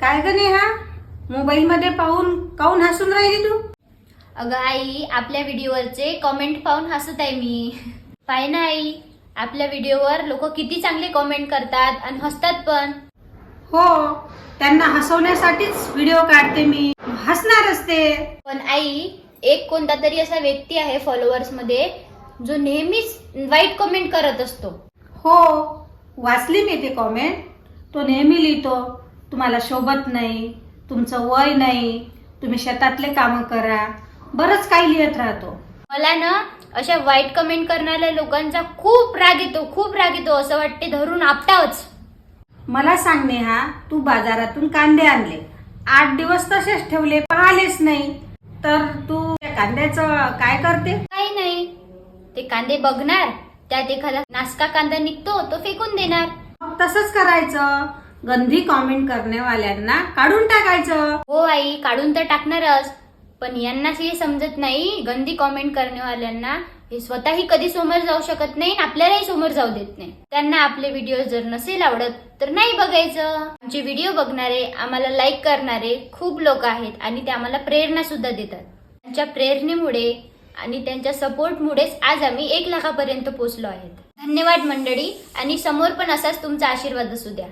काय ग नेहा, मोबाईल मध्ये पाहून काऊन हसून राहिली तू? अगं आई, आपल्या व्हिडिओवरचे कमेंट पाहून हसत आहे मी. पाय ना आई, आपल्या व्हिडिओवर लोक किती चांगले कमेंट करतात आणि हसतात पण. हो, त्यांना हसवण्यासाठीच व्हिडिओ काढते मी, हसणारच ते. पण आई, एक कोणता तरी असा व्यक्ती आहे फॉलोअर्स मध्ये जो नेहमीच वाईट कमेंट करत असतो. हो, वाचली मी ते कमेंट. तो नेहमी लिहितो, तुम्हाला शोभत नाही, तुमचं वय नाही, तुम्ही शेतातले काम करा, बरंच काही लिहित राहतो. मला ना अशा वाईट कमेंट करणाऱ्या लोकांचा खूप राग येतो, असं वाटते धरून आपटावच. मला सांग नेहा, तू बाजारातून कांदे आणले, 8 दिवस तसेच ठेवले, पाहिलेच नाही, तर तू त्या कांद्याचं काय करते? काही नाही, ते कांदे बघणार, त्यात एखादा नासका कांदा निघतो तो फेकून देणार. मग तसंच करायचं, गंदी कॉमेंट करण्यावाल्यांना काढून टाकायचं. हो आई, काढून तर टाकणारच, पण यांनाच हे समजत नाही, गंदी कॉमेंट करण्यावाल्यांना हे स्वतःही कधी समोर जाऊ शकत नाही, आपल्यालाही समोर जाऊ देत नाही. त्यांना आपले व्हिडिओ जर नसेल आवडत तर नाही बघायचं. आमचे व्हिडिओ बघणारे, आम्हाला लाईक करणारे खूप लोक आहेत आणि ते आम्हाला प्रेरणा सुद्धा देतात. त्यांच्या प्रेरणेमुळे आणि त्यांच्या सपोर्टमुळेच आज आम्ही 1 लाखापर्यंत पोहोचलो आहेत. धन्यवाद मंडळी, आणि समोर पण असाच तुमचा आशीर्वाद असू द्या.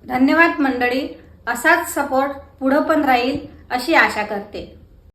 धन्यवाद मंडळी, असाच सपोर्ट पुढं पण राहील अशी आशा करते.